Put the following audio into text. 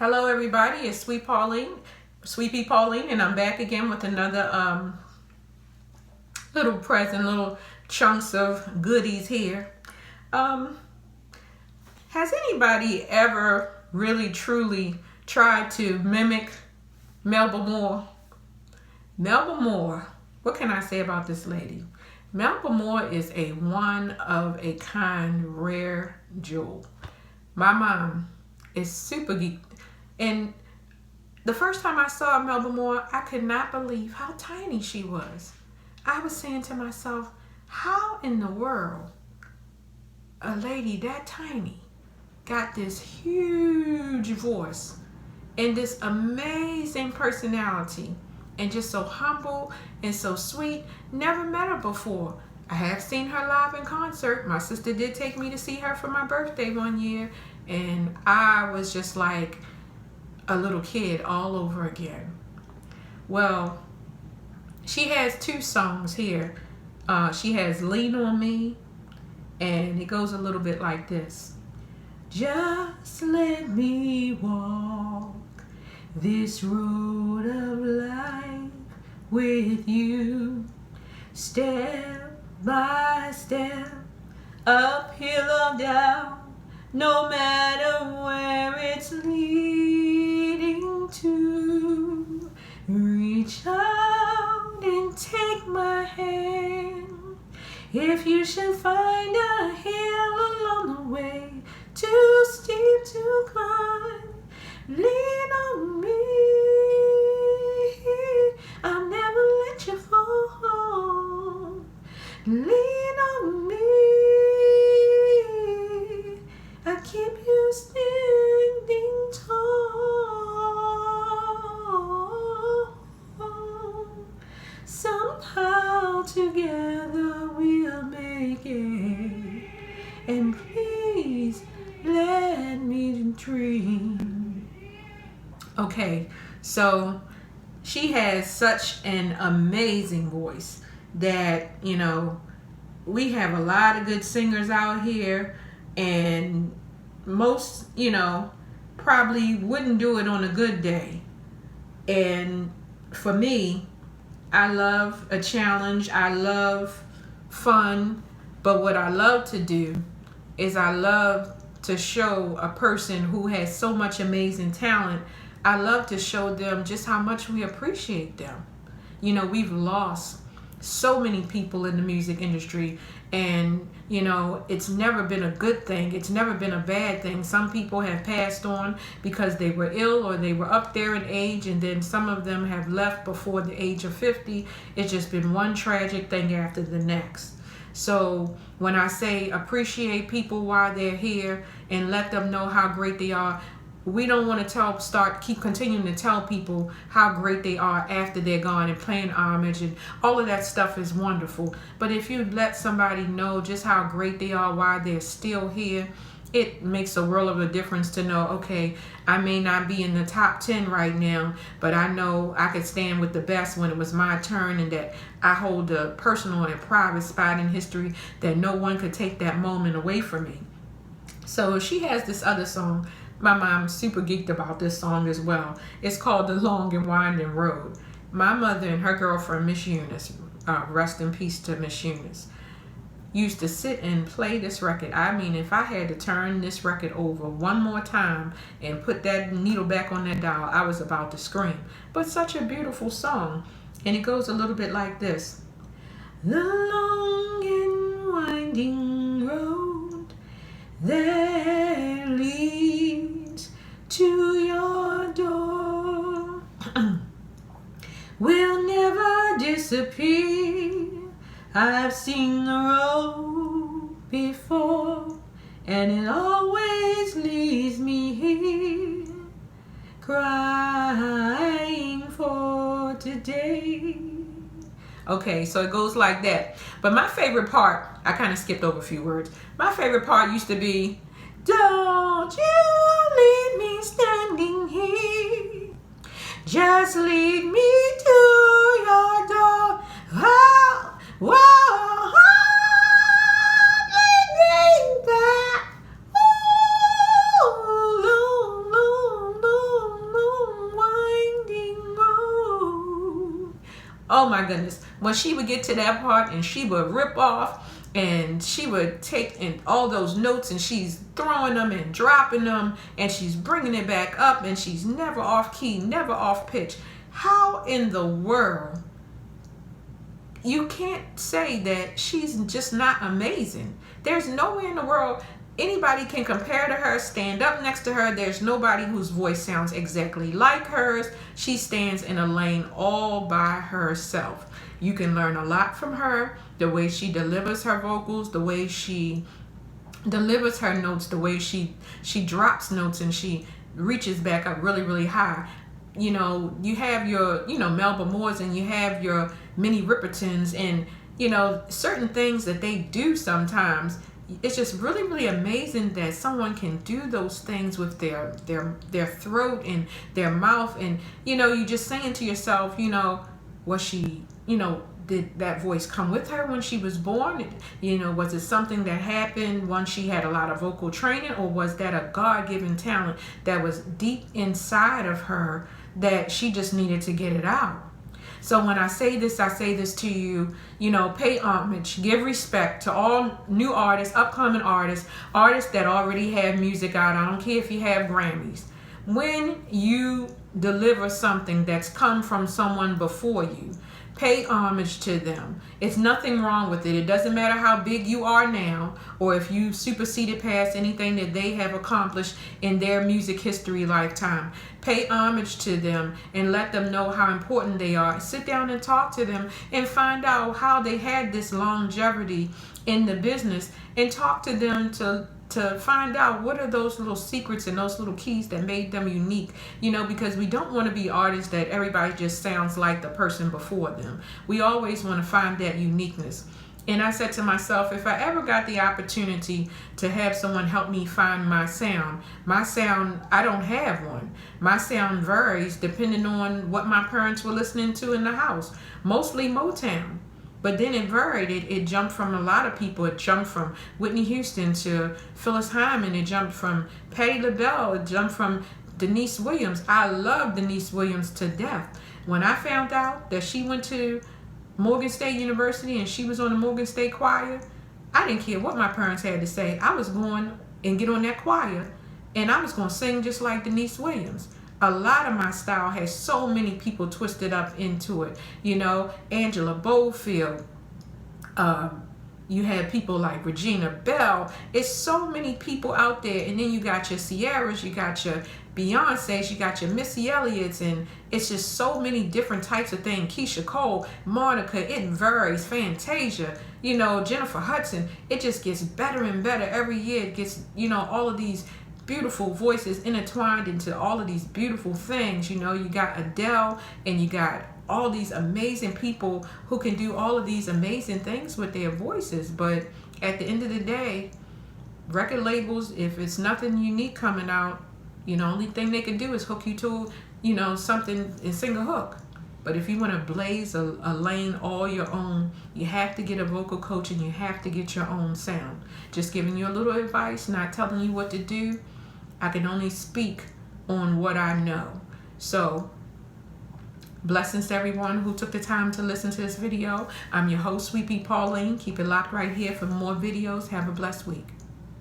Hello everybody, it's Sweet Pea Pauline, and I'm back again with another little present, little chunks of goodies here. Has anybody ever really truly tried to mimic Melba Moore? Melba Moore, what can I say about this lady? Melba Moore is a one of a kind, rare jewel. My mom is super geek. And the first time I saw Melba Moore, I could not believe how tiny she was. I was saying to myself, how in the world a lady that tiny got this huge voice and this amazing personality and just so humble and so sweet? Never met her before. I have seen her live in concert. My sister did take me to see her for my birthday one year, and I was just like a little kid all over again. Well, she has two songs here. She has Lean on Me, and it goes a little bit like this. Just let me walk this road of life with you, step by step, uphill or down, no matter where it's leading to. Reach out and take my hand. If you should find a hill along the way, too steep to climb, lean on me. I'll never let you fall. Lean on me. I keep you standing tall. Somehow together we'll make it. And please let me dream. Okay, so she has such an amazing voice that, you know, we have a lot of good singers out here, and most, you know, probably wouldn't do it on a good day. And for me, I love a challenge. I love fun. But what I love to do is I love to show a person who has so much amazing talent. I love to show them just how much we appreciate them. You know, we've lost so many people in the music industry, and you know, it's never been a good thing. It's never been a bad thing. Some people have passed on because they were ill or they were up there in age, and then some of them have left before the age of 50. It's just been one tragic thing after the next. So when I say appreciate people while they're here and let them know how great they are, we don't want to keep continuing to tell people how great they are after they're gone and playing homage, and all of that stuff is wonderful. But if you let somebody know just how great they are while they're still here, it makes a world of a difference to know, okay, I may not be in the top 10 right now, but I know I could stand with the best when it was my turn, and that I hold a personal and private spot in history that no one could take that moment away from me. So she has this other song. My mom's super geeked about this song as well. It's called The Long and Winding Road. My mother and her girlfriend, Miss Eunice, rest in peace to Miss Eunice, used to sit and play this record. I mean, if I had to turn this record over one more time and put that needle back on that dial, I was about to scream. But such a beautiful song. And it goes a little bit like this. The long and winding road that leads to your door will never disappear. I've seen the road before, and it always leaves me here, crying for today. Okay, so it goes like that. But my favorite part, I kind of skipped over a few words. My favorite part used to be, don't you leave me standing here. Just lead me to your door. Oh, whoa, lead me back. Ooh, Oh my goodness. When she would get to that part and she would rip off and she would take in all those notes and she's throwing them and dropping them and she's bringing it back up and she's never off key, never off pitch. How in the world? You can't say that she's just not amazing. There's nowhere in the world anybody can compare to her, stand up next to her. There's nobody whose voice sounds exactly like hers. She stands in a lane all by herself. You can learn a lot from her, the way she delivers her vocals, the way she delivers her notes, the way she drops notes and she reaches back up really, really high. You know, you have your, Melba Moores and you have your Minnie Ripertons and, certain things that they do sometimes. It's just really, really amazing that someone can do those things with their throat and their mouth. And, you just saying to yourself, was she, did that voice come with her when she was born? Was it something that happened once she had a lot of vocal training, or was that a God-given talent that was deep inside of her that she just needed to get it out? So when I say this to you, pay homage, give respect to all new artists, upcoming artists, artists that already have music out. I don't care if you have Grammys. When you deliver something that's come from someone before you, pay homage to them. It's nothing wrong with it. It doesn't matter how big you are now or if you superseded past anything that they have accomplished in their music history lifetime. Pay homage to them and let them know how important they are. Sit down and talk to them and find out how they had this longevity in the business, and talk to them to find out what are those little secrets and those little keys that made them unique, because we don't want to be artists that everybody just sounds like the person before them. We always want to find that uniqueness. And I said to myself, if I ever got the opportunity to have someone help me find my sound, I don't have one. My sound varies depending on what my parents were listening to in the house, mostly Motown. But then it varied. It jumped from a lot of people. It jumped from Whitney Houston to Phyllis Hyman. It jumped from Patti LaBelle. It jumped from Denise Williams. I love Denise Williams to death. When I found out that she went to Morgan State University and she was on the Morgan State Choir, I didn't care what my parents had to say. I was going and get on that choir and I was going to sing just like Denise Williams. A lot of my style has so many people twisted up into it. Angela Bofield. You had people like Regina Bell. It's so many people out there. And then you got your Sierras, you got your Beyonce's, you got your Missy Elliott's, and it's just so many different types of things. Keisha Cole, Monica, it varies. Fantasia, Jennifer Hudson. It just gets better and better every year. It gets, all of these beautiful voices intertwined into all of these beautiful things. You got Adele and you got all these amazing people who can do all of these amazing things with their voices. But at the end of the day, record labels, if it's nothing unique coming out, only thing they can do is hook you to, something and sing a hook. But if you want to blaze a lane all your own, you have to get a vocal coach and you have to get your own sound. Just giving you a little advice, not telling you what to do. I can only speak on what I know. So, blessings to everyone who took the time to listen to this video. I'm your host, Sweet Pea Pauline. Keep it locked right here for more videos. Have a blessed week.